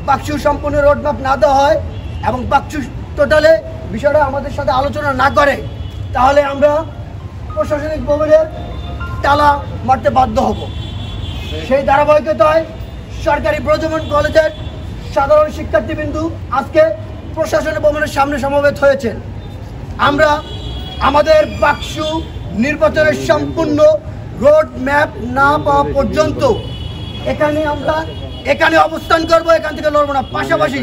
বাকসু সম্পূর্ণ রোডম্যাপ না দেওয়া হয় এবং বাকসু টোটালে বিষয়টা আমাদের সাথে আলোচনা না করে তাহলে আমরা প্রশাসনিক ভবনের তালা মারতে বাধ্য হব। সেই ধারাবাহিকতায় সরকারি প্রজনন কলেজের সাধারণ শিক্ষার্থীবৃন্দু আজকে প্রশাসনিক ভবনের সামনে সমবেত হয়েছেন। আমরা আমাদের বাকসু নির্বাচনের সম্পূর্ণ রোড ম্যাপ না পাওয়া পর্যন্ত এখানে অবস্থান করব, এখান থেকে লড়বো না। পাশাপাশি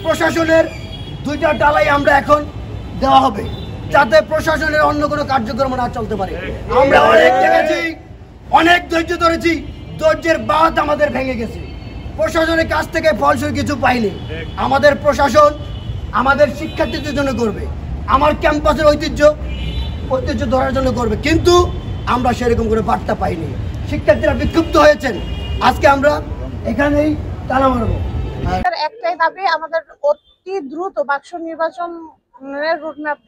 প্রশাসনের দুইটা ডালাই আমরা এখন দেওয়া হবে যাতে প্রশাসনের অন্য কোনো কার্যক্রম না চলতে পারে। আমরা অনেক দেখেছি, অনেক ধৈর্য ধরেছি, ধৈর্যের বাঁধ আমাদের ভেঙে গেছে। প্রশাসনের কাছ থেকে ফলস্বরূপ কিছু পাইনি। আমাদের প্রশাসন আমাদের শিক্ষার্থীদের জন্য করবে, আমার ক্যাম্পাসের ঐতিহ্য ধরার জন্য করবে, কিন্তু আমরা সেরকম করে বার্তা পাইনি। শিক্ষার্থীরা বিক্ষুব্ধ হয়েছেন। আজকে আমরা এখানেই তালা মারবো। একটাই দাবি, আমাদের অতি দ্রুত বাক্স নির্বাচন রোডম্যাপ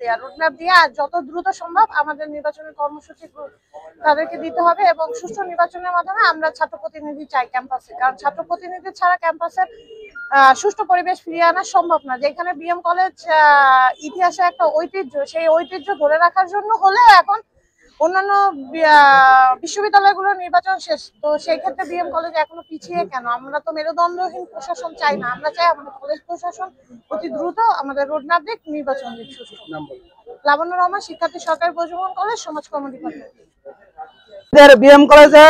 দেওয়া যত দ্রুত সম্ভব আমাদের নির্বাচনের কর্মসূচি তাদেরকে দিতে হবে এবং সুষ্ঠু নির্বাচনের মাধ্যমে আমরা ছাত্র প্রতিনিধি চাই ক্যাম্পাসে, কারণ ছাত্র প্রতিনিধি ছাড়া ক্যাম্পাসের সুষ্ঠু পরিবেশ ফিরিয়ে আনা সম্ভব না। যেখানে বিএম কলেজ ইতিহাসে একটা ঐতিহ্য, সেই ঐতিহ্য ধরে রাখার জন্য হলেও এখন অন্যান্য বিশ্ববিদ্যালয়গুলোর নির্বাচন শেষ, তো সেই ক্ষেত্রে বিএম কলেজ এখনো পিছিয়ে কেন? আমরা তো মেরুদণ্ডহীন প্রশাসন চাই না, আমরা চাই আমাদের কলেজ প্রশাসন অতি দ্রুত আমাদের রোডম্যাপ দিক, নির্বাচন দিক সুষ্ঠু। লাবণ্য রহমান, শিক্ষার্থী, সরকারি প্রজনন কলেজ, সমাজ কর্ম ডিপার্টমেন্ট। বিএম কলেজে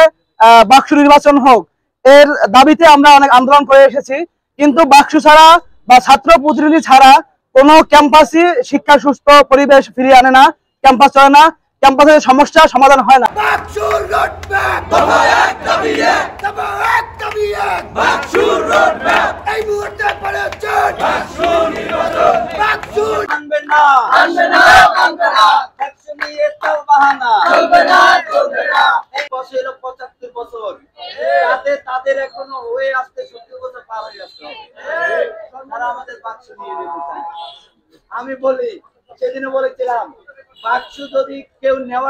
বাকসু নির্বাচন হোক, এর দাবিতে আমরা অনেক আন্দোলন করে এসেছি, কিন্তু বাকসু ছাড়া বা ছাত্র প্রতিনিধি ছাড়া কোনো ক্যাম্পাসই শিক্ষা সুস্থ পরিবেশ ফিরিয়ে আনে না, ক্যাম্পাস চলে না, ক্যাম্পাসের সমস্যা সমাধান হয় না। তাদের এখনো হয়ে আসতে 70 বছর পার হয়ে যাচ্ছে, তারা আমাদের বাক্সু নিয়ে যেতে চায়। আমি বলি, সেদিনে বলেছিলাম বাক্সু যদি কেউ নেওয়ার